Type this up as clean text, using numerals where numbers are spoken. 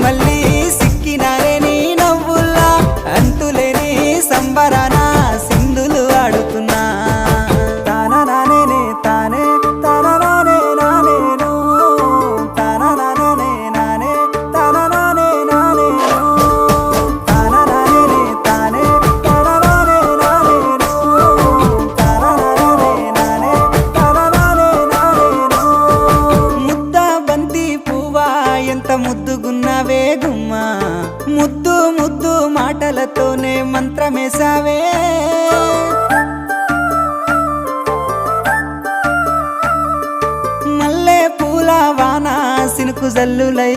మళ్ళీ సిక్కినారే నీ నవ్వుల్లా అంతులేని సంబరాన సింధులు ఆడుతున్నా తాననానే తానే తాననానే నానేను తాననానే నానే తాననానే నానేను తాననానే తానే తాననానే నానేను తాననానే నానే తాననానే నానేను ముద్ద బంతి పువ్వా ఎంత ముద్దుగున్నావే గుమ్మా ముద్దు ముద్దు మాటలతోనే మంత్రమేసావే మల్లె పూల వాన సినుకు జల్లులై